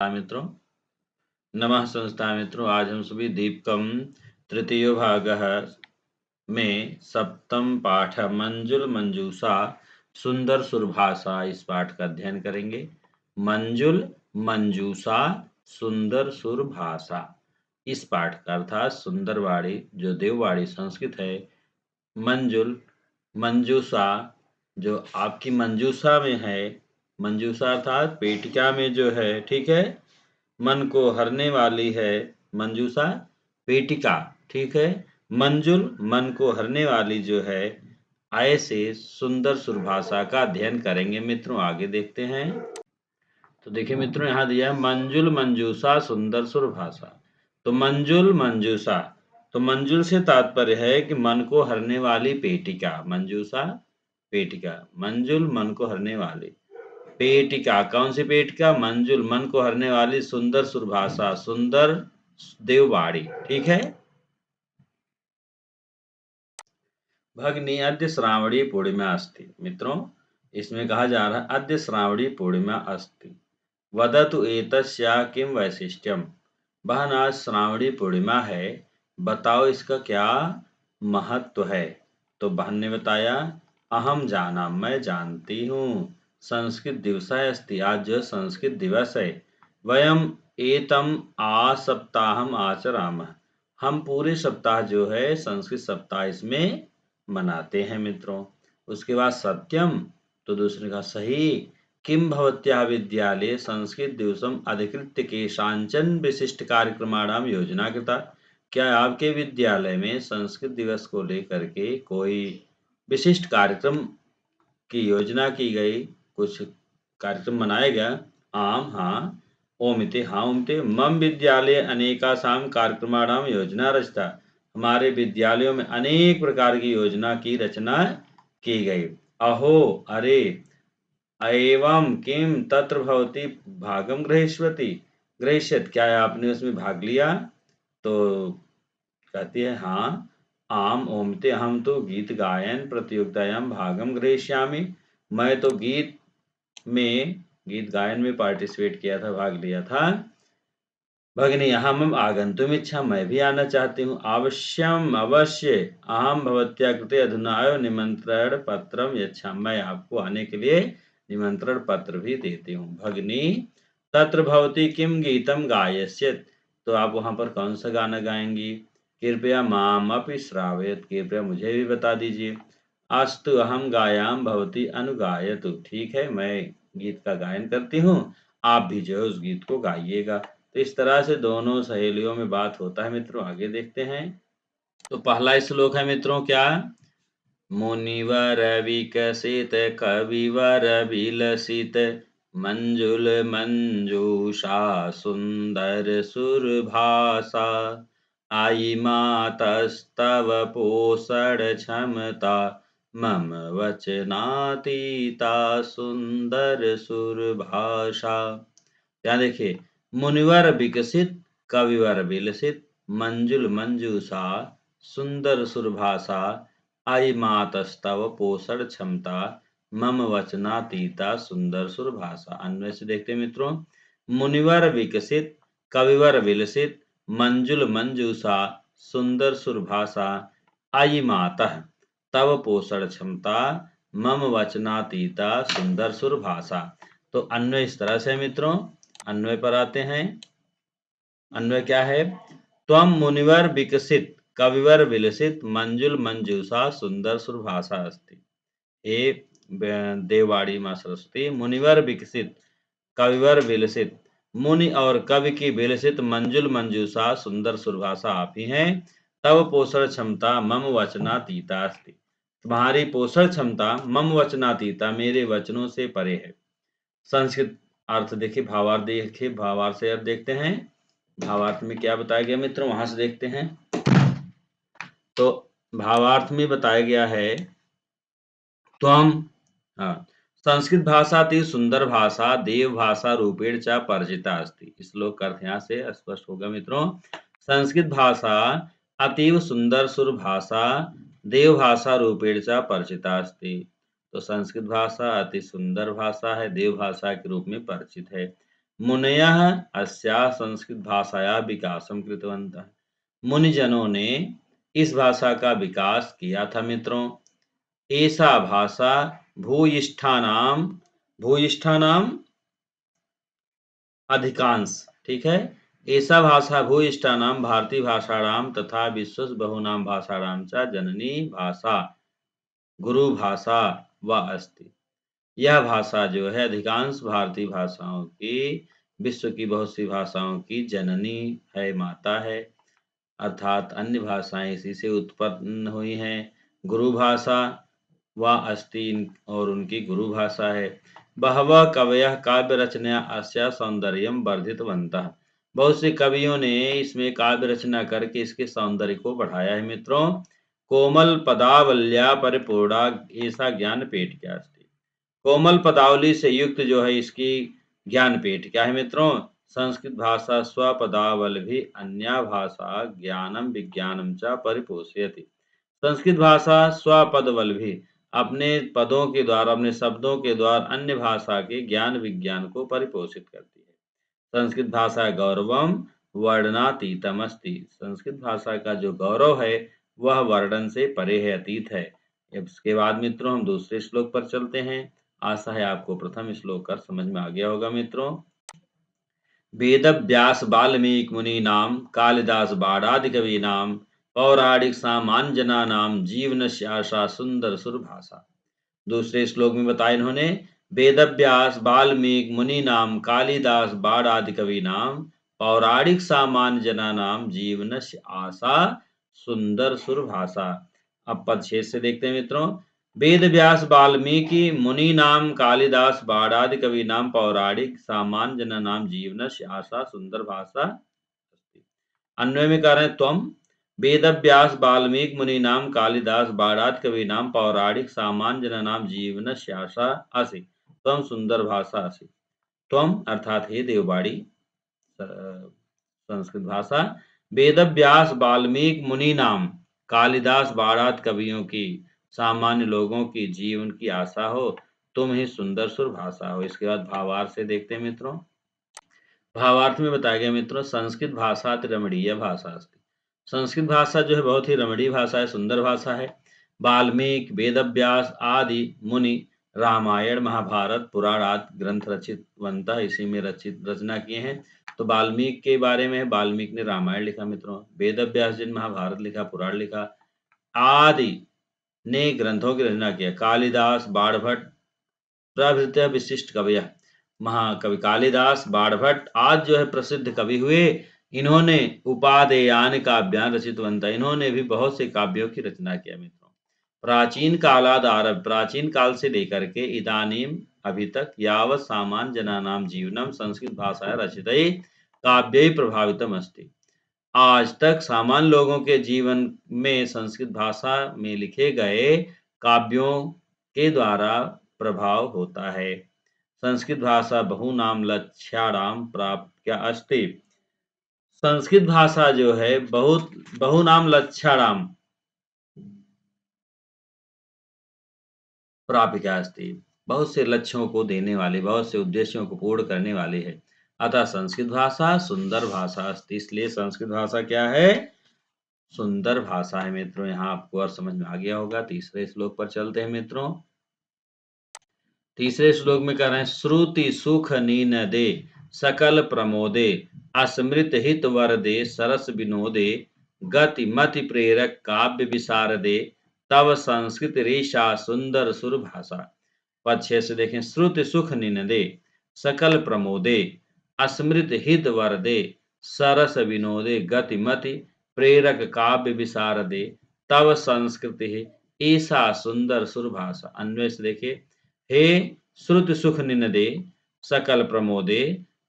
मित्रों नमः संस्था मित्रों, आज हम सभी दीपकम तृतीयो भागः में सप्तम पाठ मंजुल मंजूषा सुंदर सुरभाषा इस पाठ का अध्ययन करेंगे। मंजुल मंजूषा सुंदर सुरभाषा इस पाठ का अर्थात सुंदरवाड़ी जो देववाड़ी संस्कृत है, मंजुल मंजूषा जो आपकी मंजूषा में है, मंजूषा अर्थात पेटिका में जो है, ठीक है, मन को हरने वाली है। मंजूषा पेटिका, ठीक है, मंजुल मन को हरने वाली जो है, ऐसे सुंदर सुरभाषा का अध्ययन करेंगे मित्रों। आगे देखते हैं। तो देखिए मित्रों, यहाँ दिया है मंजुल मंजूषा सुंदर सुरभाषा। तो मंजुल मंजूषा, तो मंजुल से तात्पर्य है कि मन को हरने वाली पेटिका। मंजूषा पेटिका, मंजुल मन को हरने वाली पेटिका। कौन सी पेटिका? मंजुल मन को हरने वाली सुंदर सुरभाषा, सुंदर देववाड़ी, ठीक है। भगनी अद्य श्रावणी पूर्णिमा अस्ति। मित्रों, इसमें कहा जा रहा है अद्य श्रावणी पूर्णिमा अस्ति, वदतु एतस्या किम वैशिष्ट्यम। बहन, आज श्रावणी पूर्णिमा है, बताओ इसका क्या महत्व है। तो बहन ने बताया, अहम जाना, मैं जानती हूँ, संस्कृत दिवस अस्ति, आज जो संस्कृत दिवस है, वयम एतम आ सप्ताहम आचरामः, हम पूरे सप्ताह जो है संस्कृत सप्ताह इसमें मनाते हैं मित्रों। उसके बाद सत्यम, तो दूसरे का सही, किम भवत्याः विद्यालये संस्कृत दिवसम अधिकृत्य केषांचन विशिष्ट कार्यक्रमाणाम योजना कृता। क्या आपके विद्यालय में संस्कृत दिवस को लेकर के कोई विशिष्ट कार्यक्रम की योजना की गई, कुछ कार्यक्रम मनाया गया? आम, हाँ। ओमिते, हाँ ओमिते, मम विद्यालय अनेकासाम कार्यक्रमाणाम योजना रचता, हमारे विद्यालयों में अनेक प्रकार की योजना की रचना की गई। अहो, अरे, एवं किम तत्र भवती भागम ग्रहीष्यति, ग्रहीष्यत, क्या आपने उसमें भाग लिया? तो कहती है हाँ। आम ओमते, हम तो गीत गायन प्रतियोगितायां भागम ग्रहीष्यामि, मैं तो गीत गायन में पार्टिसिपेट किया था, भाग लिया था। भगिनी अहम आगंतुम इच्छा, मैं भी आना चाहती हूँ। अवश्यम, अवश्य, अहम भवत्या कृते अधुना एव निमंत्रण पत्रम यच्छामि, मैं आपको आने के लिए निमंत्रण पत्र भी देती हूँ। भगिनी तत्र भवती किम गीतम गायस्यत, तो आप वहाँ पर कौन सा गाना गाएंगी? कृपया माम अपि श्रावयत, कृपया मुझे भी बता दीजिए। अस्तु अहम गायाम भवती अनुगायतु, ठीक है, मैं गीत का गायन करती हूँ, आप भी जो है उस गीत को गाइएगा। तो इस तरह से दोनों सहेलियों में बात होता है मित्रों। आगे देखते हैं। तो पहला श्लोक है मित्रों क्या? मुनिवर विकसित कविवर विलसित मंजुल मंजूषा सुंदर सुरभाषा, आई मातस्तव पोषण क्षमता, मम वचनातीता सुंदर सुरभाषा। यहाँ देखिए, मुनिवर विकसित कविवर विलसित मंजुल मंजूषा सुंदर सुरभाषा, आई मातस्तव पोषण क्षमता, मम वचनातीता सुंदर सुरभाषा। अन्वय से देखते हैं मित्रों। मुनिवर विकसित कविवर विलसित मंजुल मंजूषा सुंदर सुरभाषा, आई मातः तव पोषण क्षमता, मम वचनातीता सुंदर सुरभाषा। तो अन्वय इस तरह से मित्रों। अन्वय पर आते हैं। अन्वय क्या है? त्वम मुनिवर विकसित कविवर विलसित मंजुल मंजूषा सुंदर सुरभाषा अस्ति। हे देववाड़ी माँ सरस्वती, मुनिवर विकसित कविवर विलसित, मुनि और कवि की विलसित मंजुल मंजूषा सुंदर सुरभाषा आप ही हैं। तव पोषण क्षमता मम वचनातीता अस्ति, तुम्हारी पोषण क्षमता मम वचनातीता, मेरे वचनों से परे है। संस्कृत अर्थ देखिए, भावार्थ देखिए, भावार्थ से अर्थ देखते हैं। भावार्थ में क्या बताया गया मित्रों, वहां से देखते हैं। तो भावार्थ में बताया गया है, त्वम, हाँ, संस्कृत भाषा अति सुंदर भाषा देव भाषा रूपेण च परिचिता अस्ति। श्लोक का अर्थ यहाँ से स्पष्ट होगा मित्रों। संस्कृत भाषा अतीव सुंदर सुर भाषा देव भाषा रूपेण च परिचिता अस्ति। तो संस्कृत भाषा अति सुंदर भाषा है, देव भाषा के रूप में परिचित है। मुनयः अस्या संस्कृत भाषाया विकासम कृतवन्तः। मुनिजनों ने इस भाषा का विकास किया था मित्रों। ऐसा भाषा भूयिष्ठानाम भूयिष्ठानाम अधिकांश, ठीक है। ऐसा भाषा भूयिष्ठानाम भारतीय भाषाणाम तथा विश्व बहुनाम भाषाणाम च जननी भाषा गुरु भाषा व अस्ति। यह भाषा जो है अधिकांश भारतीय भाषाओं की, विश्व की बहुत सी भाषाओं की जननी है, माता है, अर्थात अन्य भाषाएं इसी से उत्पन्न हुई हैं। गुरु भाषा व अस्ति, और उनकी गुरु भाषा है। बहवः कवयः काव्य रचनया अस्या सौंदर्यम वर्धितवन्तः। बहुत से कवियों ने इसमें काव्य रचना करके इसके सौंदर्य को बढ़ाया है मित्रों। कोमल पदावल्या परिपूर्णा ऐसा ज्ञान पेट क्या अस्ति। कोमल पदावली से युक्त जो है इसकी ज्ञान पेट क्या है मित्रों। संस्कृत भाषा स्वपदावल भी अन्या भाषा ज्ञानम विज्ञानम च परिपोषयति। संस्कृत भाषा स्वपदवल भी अपने पदों के द्वारा, अपने शब्दों के द्वारा अन्य भाषा के ज्ञान विज्ञान को परिपोषित करती है। संस्कृत भाषा गौरवम वर्णनातीतम अस्ति। संस्कृत भाषा का जो गौरव है वह वर्णन से परे है, अतीत है। इसके बाद मित्रों हम दूसरे श्लोक पर चलते हैं। आशा है आपको प्रथम श्लोक कर समझ में आ गया होगा मित्रों। वेद व्यास वाल्मीकि मुनीनां कालिदास बाणादि कवीनां पौराणिक सामान्यजनानां जीवनस्य आशा सुंदर सुर भाषा। दूसरे श्लोक में बताया इन्होंने, वेद व्यास वाल्मीकि मुनीनां कालिदास बाणादि कवीनां पौराणिक सामान्य जनानां जीवनस्य आशा सुंदर सुर भाषा। अब पद 6 से देखते हैं मित्रों। वेद व्यास वाल्मीकि मुनीनां कालिदास बाणादि कवीनां पौराणिक सामान्य जनानां जीवनस्य आशा सुंदर भाषा। अन्वय में कह रहे हैं त्वम वेद व्यास वाल्मीकि मुनीनां कालिदास बाणादि कवीनां पौराणिक सामान्य जनानां जीवनस्य आशा असि त्वम सुंदर भाषा असि। त्वम अर्थात हे देववाणी संस्कृत भाषा, वेद व्यास वाल्मीकि मुनीनाम कालिदास बाणादि कवियों की, सामान्य लोगों की जीवन की आशा हो, तुम ही सुंदर सुर भाषा हो। इसके बाद भावार्थ से देखते हैं मित्रों। भावार्थ में बताया गया मित्रों, संस्कृत भाषा रमणीय भाषा अस्ति। संस्कृत भाषा जो है बहुत ही रमणीय भाषा है, सुंदर भाषा है। वाल्मीकि वेदव्यास आदि मुनि रामायण महाभारत पुराण आदि ग्रंथ रचितवन्तः, इसी में रचना किए हैं। तो वाल्मीकि के बारे में, वाल्मीकि ने रामायण लिखा मित्रों, वेदव्यास जी ने महाभारत लिखा, पुराण लिखा, आदि ने ग्रंथों की रचना किया। कालिदास बाणभट्ट प्रभृत विशिष्ट कवि, महाकवि कालिदास बाणभट्ट आज जो है प्रसिद्ध कवि हुए। इन्होंने उपादेयान काव्यान रचितवन्तः, इन्होंने भी बहुत से काव्यों की रचना किया मित्रों। प्राचीन कालाद आरभ, प्राचीन काल से लेकर के इदानीम अभी तक, यावत् सामान्य जनानां जीवनम संस्कृत भाषा रचितै काव्यै प्रभावितम अस्ति। आज तक सामान्य लोगों के जीवन में संस्कृत भाषा में लिखे गए काव्यों के द्वारा प्रभाव होता है। संस्कृत भाषा बहुनाम लक्ष्याणाम प्राप्य अस्ति। संस्कृत भाषा जो है बहुत बहुनाम लक्ष्याणाम प्राप्य अस्ति, बहुत से लक्ष्यों को देने वाली, बहुत से उद्देश्यों को पूर्ण करने वाली है। अतः संस्कृत भाषा सुंदर भाषा अस्ति, इसलिए संस्कृत भाषा क्या है, सुंदर भाषा है मित्रों। यहाँ आपको और समझ में आ गया होगा। तीसरे श्लोक पर चलते हैं मित्रों। तीसरे श्लोक में कह रहे हैं, श्रुति सुख नीनदे सकल प्रमोदे अस्मृत हित वरदे सरस विनोदे गति मति प्रेरक काव्य विशारदे तव संस्कृत रेशा सुंदर सुर भाषा। पद 6 से देखें, श्रुति सुख निनदे सकल प्रमोदे अस्मृत हित वरदे सरस विनोदे गति मति प्रेरक काव्य विशारदे तव संस्कृति ऐसा सुंदर सुर भाषा। अन्वय से देखिए, हे श्रुति सुख निनदे सकल प्रमोदे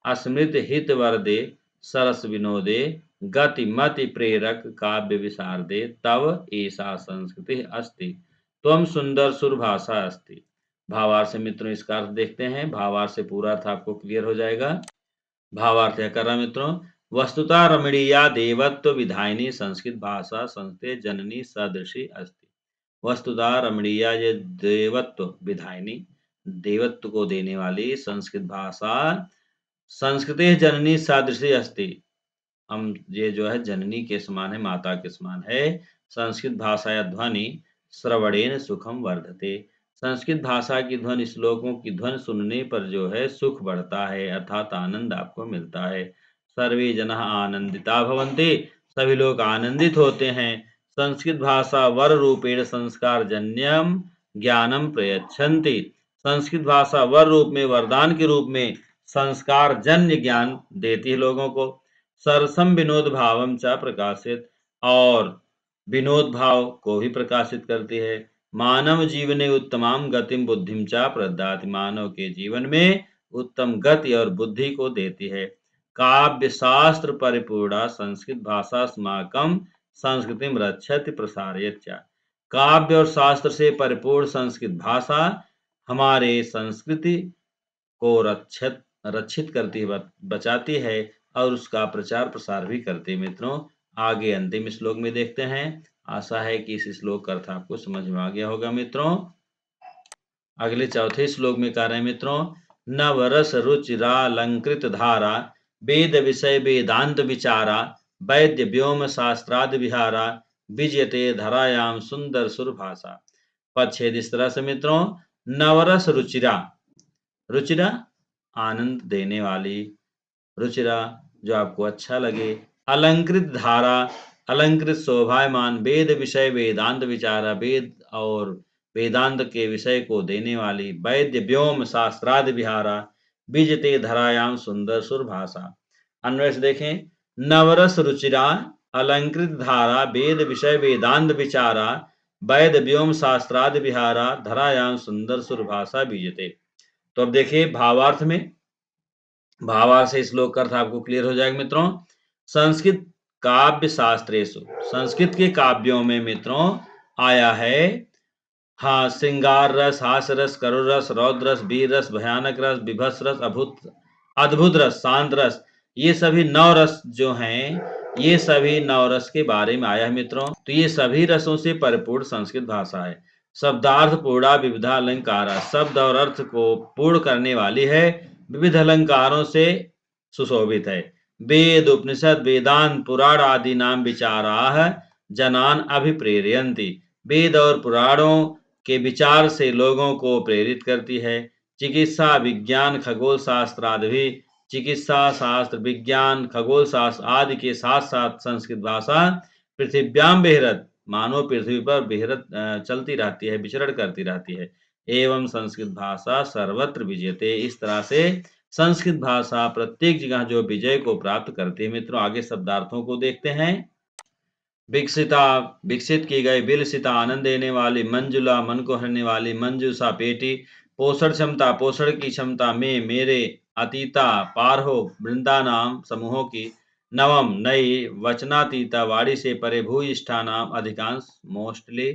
अस्मृत हित वरदे सरस विनोदे गति मति प्रेरक काव्य विशारदे तव ऐसा संस्कृति अस्ति त्वम सुंदर सुर भाषा अस्ति। भावार्थ से मित्रों इसका अर्थ देखते हैं। भावार्थ से पूरा अर्थ आपको क्लियर हो जाएगा। भावार्थ क्या कर रहा मित्रों, वस्तुतः रमणीया देवत्व विधायिनी संस्कृत भाषा संस्कृत जननी सदृशी अस्ति। वस्तुतः रमणीया, ये देवत्व विधायिनी, देवत्व को देने वाली संस्कृत भाषा संस्कृते जननी सादृशी अस्ति। हम ये जो है जननी के समान है, माता के समान है। संस्कृत भाषाया ध्वनि श्रवणेन सुखम वर्धते। संस्कृत भाषा की ध्वनि, श्लोकों की ध्वनि सुनने पर जो है सुख बढ़ता है, अर्थात आनंद आपको मिलता है। सर्वे जनाः आनंदिता भवन्ति, सभी लोग आनंदित होते हैं। संस्कृत भाषा वर रूपेण संस्कार जन्यम ज्ञानम प्रयच्छन्ति। संस्कृत भाषा वर रूप में, वरदान के रूप में संस्कार जन्य ज्ञान देती है लोगों को। सरसम विनोद भावम च प्रकाशित, और विनोद भाव को भी प्रकाशित करती है। मानव जीवने उत्तमाम गतिम बुद्धिम च प्रददाति, मानव के जीवन में उत्तम गति और बुद्धि को देती है। काव्य शास्त्र परिपूर्णा संस्कृत भाषा अस्माकं संस्कृतिम रक्षति प्रसारयति च। काव्य और शास्त्र से परिपूर्ण संस्कृत भाषा हमारे संस्कृति को रक्षित करती है, बचाती है, और उसका प्रचार प्रसार भी करती है। मित्रों, आगे अंतिम श्लोक में देखते हैं। आशा है कि इस श्लोक का अर्थ आपको समझ में आ गया होगा। मित्रों, अगले चौथे श्लोक में कह रहे हैं मित्रों, नवरस रुचिरालंकृत धारा वेद विषय वेदांत विचारा वैद्य व्योम शास्त्रादि विहारा विजयते धरायाम सुंदर सुर भाषा। पदछेद इस तरह से मित्रों, नवरस रुचिरा, रुचिरा आनंद देने वाली, रुचिरा जो आपको अच्छा लगे, अलंकृत धारा, अलंकृत शोभायमान, वेद विषय वेदांत विचारा, वेद और वेदांत के विषय को देने वाली, वैद्य व्योम शास्त्रादि विहारा विजते धरायाम सुंदर सुर भाषा। अन्वय से देखें, नवरस रुचिरा अलंकृत धारा वेद विषय वेदांत विचारा वैद व्योम शास्त्रादि विहारा धरायाम सुंदर सुर भाषा बीजते। तो अब देखिए भावार्थ में, भावार्थ से श्लोक का अर्थ आपको क्लियर हो जाएगा मित्रों। संस्कृत काव्य शास्त्रेषु, संस्कृत के काव्यों में मित्रों आया है, हाँ, श्रृंगार रस, हास्य रस, करुण रस, रौद्र रस, वीर रस, भयानक रस, विभत्स रस, अद्भुत रस, शांत रस, ये सभी 9 रस जो हैं, ये सभी 9 रस के बारे में आया है मित्रों। तो ये सभी रसों से परिपूर्ण संस्कृत भाषा है। शब्दार्थ पूर्णा विविधा अलंकारा, शब्द और अर्थ को पूर्ण करने वाली है, विविध अलंकारों से सुशोभित है। वेद उपनिषद वेदांत पुराण आदि नाम विचाराः जनान अभिप्रेरयन्ति, वेद और पुराणों के विचार से लोगों को प्रेरित करती है। चिकित्सा विज्ञान खगोल शास्त्र आदि भी, चिकित्सा शास्त्र विज्ञान खगोल शास्त्र आदि के साथ साथ संस्कृत भाषा पृथिव्याम विहरत, मानव पृथ्वी पर विहरत चलती रहती है, विचरण करती रहती है। एवं संस्कृत भाषा सर्वत्र विजयते, इस तरह से संस्कृत भाषा प्रत्येक जगह जो विजय को प्राप्त करती है। मित्रों, आगे शब्दार्थों को देखते हैं। विकसिता, विकसित की गई, विलसिता आनंद देने वाली, मंजुला मन को हरने वाली, मंजूषा पेटी, पोषण क्षमता, पोषण की क्षमता में, मेरे, अतीता पार हो, वृंदा नाम समूहों की, नवम नई, वचनातीता वाणी से परे, भूयिष्ठा नाम अधिकांश मोस्टली,